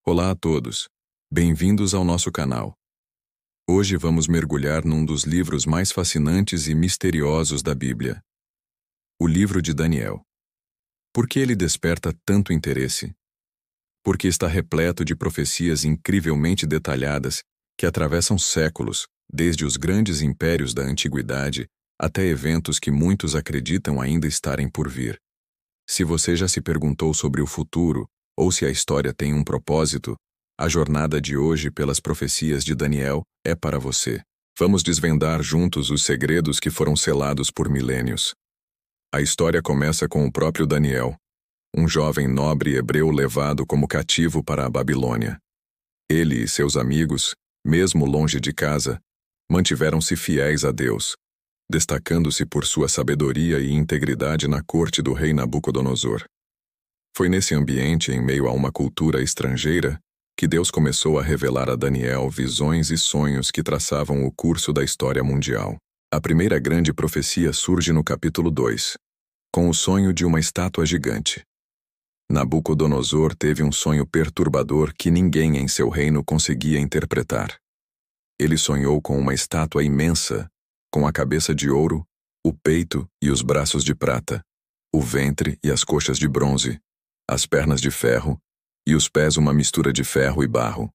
Olá a todos. Bem-vindos ao nosso canal. Hoje vamos mergulhar num dos livros mais fascinantes e misteriosos da Bíblia. O livro de Daniel. Por que ele desperta tanto interesse? Porque está repleto de profecias incrivelmente detalhadas que atravessam séculos, desde os grandes impérios da antiguidade até eventos que muitos acreditam ainda estarem por vir. Se você já se perguntou sobre o futuro, ou se a história tem um propósito, a jornada de hoje pelas profecias de Daniel é para você. Vamos desvendar juntos os segredos que foram selados por milênios. A história começa com o próprio Daniel, um jovem nobre hebreu levado como cativo para a Babilônia. Ele e seus amigos, mesmo longe de casa, mantiveram-se fiéis a Deus, destacando-se por sua sabedoria e integridade na corte do rei Nabucodonosor. Foi nesse ambiente, em meio a uma cultura estrangeira, que Deus começou a revelar a Daniel visões e sonhos que traçavam o curso da história mundial. A primeira grande profecia surge no capítulo 2, com o sonho de uma estátua gigante. Nabucodonosor teve um sonho perturbador que ninguém em seu reino conseguia interpretar. Ele sonhou com uma estátua imensa, com a cabeça de ouro, o peito e os braços de prata, o ventre e as coxas de bronze, as pernas de ferro e os pés uma mistura de ferro e barro.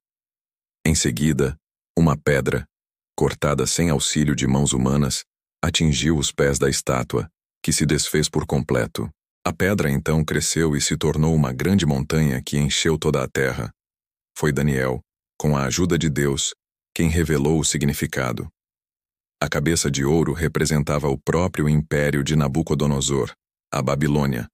Em seguida, uma pedra, cortada sem auxílio de mãos humanas, atingiu os pés da estátua, que se desfez por completo. A pedra então cresceu e se tornou uma grande montanha que encheu toda a terra. Foi Daniel, com a ajuda de Deus, quem revelou o significado. A cabeça de ouro representava o próprio império de Nabucodonosor, a Babilônia.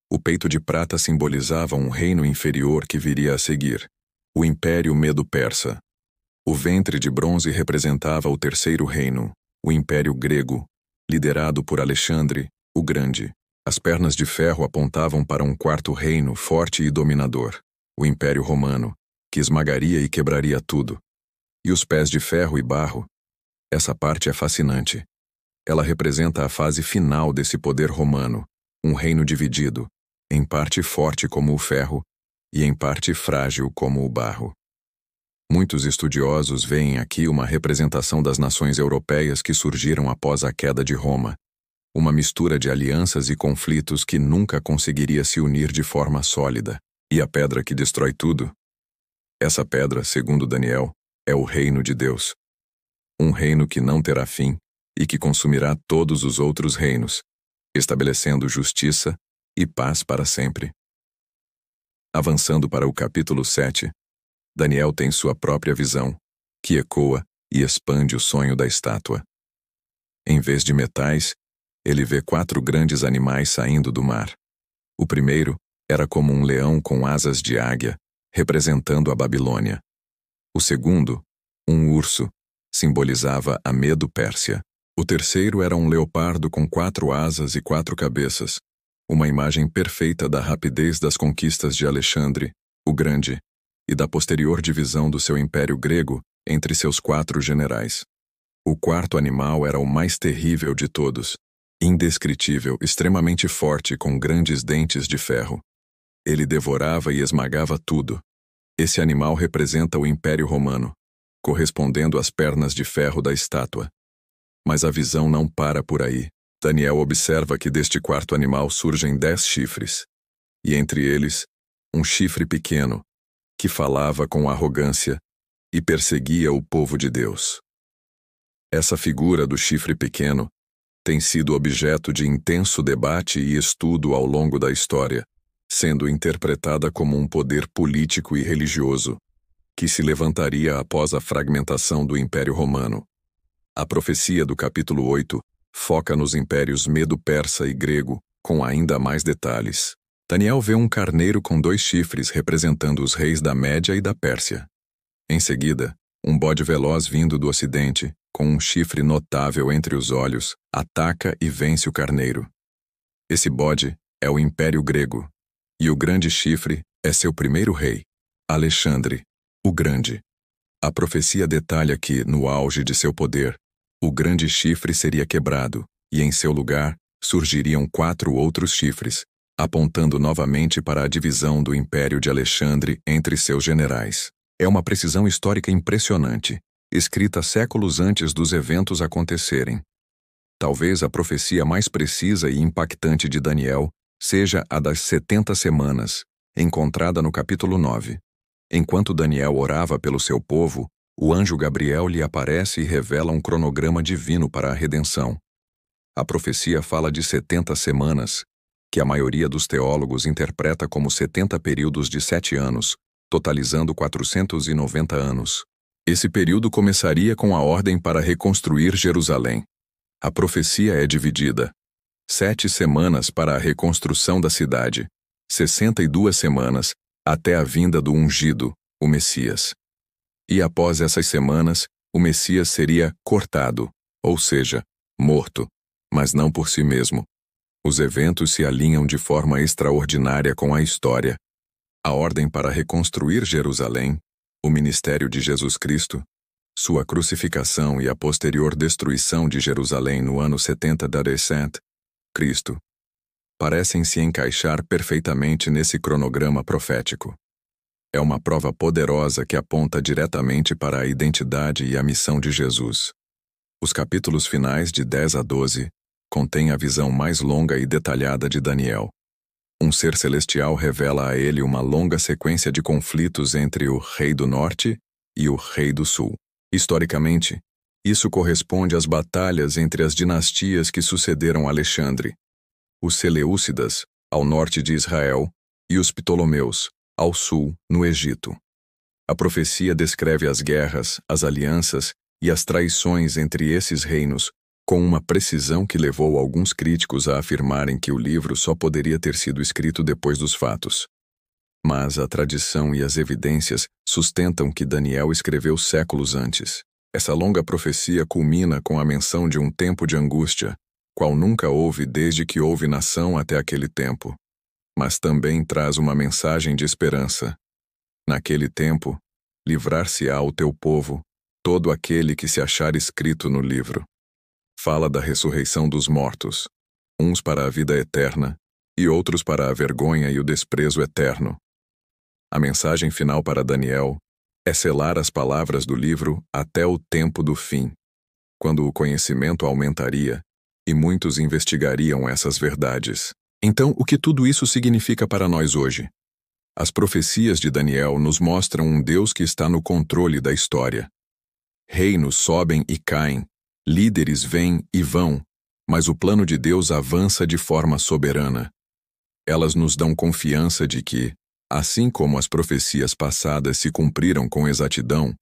O peito de prata simbolizava um reino inferior que viria a seguir, o Império Medo-Persa. O ventre de bronze representava o terceiro reino, o Império Grego, liderado por Alexandre, o Grande. As pernas de ferro apontavam para um quarto reino forte e dominador, o Império Romano, que esmagaria e quebraria tudo. E os pés de ferro e barro. Essa parte é fascinante. Ela representa a fase final desse poder romano, um reino dividido, em parte forte como o ferro e em parte frágil como o barro. Muitos estudiosos veem aqui uma representação das nações europeias que surgiram após a queda de Roma, uma mistura de alianças e conflitos que nunca conseguiria se unir de forma sólida. E a pedra que destrói tudo? Essa pedra, segundo Daniel, é o reino de Deus. Um reino que não terá fim e que consumirá todos os outros reinos, estabelecendo justiça e paz para sempre. Avançando para o capítulo 7, Daniel tem sua própria visão, que ecoa e expande o sonho da estátua. Em vez de metais, ele vê 4 grandes animais saindo do mar. O primeiro era como um leão com asas de águia, representando a Babilônia. O segundo, um urso, simbolizava a Medo-Pérsia. O terceiro era um leopardo com 4 asas e 4 cabeças, uma imagem perfeita da rapidez das conquistas de Alexandre, o Grande, e da posterior divisão do seu império grego entre seus 4 generais. O quarto animal era o mais terrível de todos, indescritível, extremamente forte com grandes dentes de ferro. Ele devorava e esmagava tudo. Esse animal representa o Império Romano, correspondendo às pernas de ferro da estátua. Mas a visão não para por aí. Daniel observa que deste quarto animal surgem 10 chifres, e entre eles, um chifre pequeno, que falava com arrogância e perseguia o povo de Deus. Essa figura do chifre pequeno tem sido objeto de intenso debate e estudo ao longo da história, sendo interpretada como um poder político e religioso, que se levantaria após a fragmentação do Império Romano. A profecia do capítulo 8 foca nos impérios Medo-Persa e Grego, com ainda mais detalhes. Daniel vê um carneiro com 2 chifres representando os reis da Média e da Pérsia. Em seguida, um bode veloz vindo do ocidente, com um chifre notável entre os olhos, ataca e vence o carneiro. Esse bode é o Império Grego, e o grande chifre é seu primeiro rei, Alexandre, o Grande. A profecia detalha que, no auge de seu poder, o grande chifre seria quebrado, e em seu lugar surgiriam 4 outros chifres, apontando novamente para a divisão do Império de Alexandre entre seus generais. É uma precisão histórica impressionante, escrita séculos antes dos eventos acontecerem. Talvez a profecia mais precisa e impactante de Daniel seja a das 70 semanas, encontrada no capítulo 9. Enquanto Daniel orava pelo seu povo, o anjo Gabriel lhe aparece e revela um cronograma divino para a redenção. A profecia fala de 70 semanas, que a maioria dos teólogos interpreta como 70 períodos de 7 anos, totalizando 490 anos. Esse período começaria com a ordem para reconstruir Jerusalém. A profecia é dividida. 7 semanas para a reconstrução da cidade, 62 semanas até a vinda do ungido, o Messias. E após essas semanas, o Messias seria cortado, ou seja, morto, mas não por si mesmo. Os eventos se alinham de forma extraordinária com a história. A ordem para reconstruir Jerusalém, o ministério de Jesus Cristo, sua crucificação e a posterior destruição de Jerusalém no ano 70 d.C., Cristo, parecem se encaixar perfeitamente nesse cronograma profético. É uma prova poderosa que aponta diretamente para a identidade e a missão de Jesus. Os capítulos finais de 10 a 12 contêm a visão mais longa e detalhada de Daniel. Um ser celestial revela a ele uma longa sequência de conflitos entre o rei do norte e o rei do sul. Historicamente, isso corresponde às batalhas entre as dinastias que sucederam Alexandre, os Seleucidas, ao norte de Israel, e os Ptolomeus, ao sul, no Egito. A profecia descreve as guerras, as alianças e as traições entre esses reinos com uma precisão que levou alguns críticos a afirmarem que o livro só poderia ter sido escrito depois dos fatos. Mas a tradição e as evidências sustentam que Daniel escreveu séculos antes. Essa longa profecia culmina com a menção de um tempo de angústia, qual nunca houve desde que houve nação até aquele tempo. Mas também traz uma mensagem de esperança. Naquele tempo, livrar-se-á o teu povo, todo aquele que se achar escrito no livro. Fala da ressurreição dos mortos, uns para a vida eterna e outros para a vergonha e o desprezo eterno. A mensagem final para Daniel é selar as palavras do livro até o tempo do fim, quando o conhecimento aumentaria e muitos investigariam essas verdades. Então, o que tudo isso significa para nós hoje? As profecias de Daniel nos mostram um Deus que está no controle da história. Reinos sobem e caem, líderes vêm e vão, mas o plano de Deus avança de forma soberana. Elas nos dão confiança de que, assim como as profecias passadas se cumpriram com exatidão,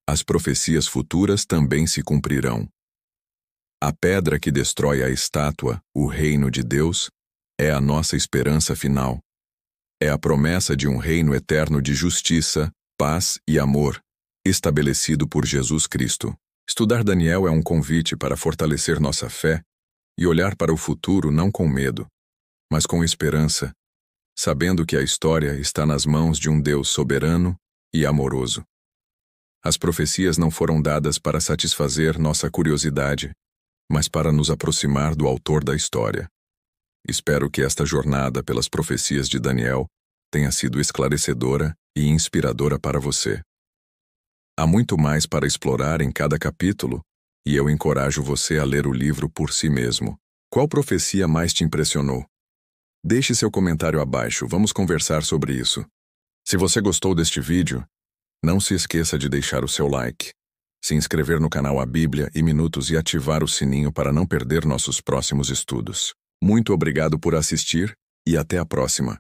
as profecias futuras também se cumprirão. A pedra que destrói a estátua, o reino de Deus, é a nossa esperança final. É a promessa de um reino eterno de justiça, paz e amor, estabelecido por Jesus Cristo. Estudar Daniel é um convite para fortalecer nossa fé e olhar para o futuro não com medo, mas com esperança, sabendo que a história está nas mãos de um Deus soberano e amoroso. As profecias não foram dadas para satisfazer nossa curiosidade, mas para nos aproximar do autor da história. Espero que esta jornada pelas profecias de Daniel tenha sido esclarecedora e inspiradora para você. Há muito mais para explorar em cada capítulo, e eu encorajo você a ler o livro por si mesmo. Qual profecia mais te impressionou? Deixe seu comentário abaixo, vamos conversar sobre isso. Se você gostou deste vídeo, não se esqueça de deixar o seu like, se inscrever no canal A Bíblia em Minutos e ativar o sininho para não perder nossos próximos estudos. Muito obrigado por assistir e até a próxima.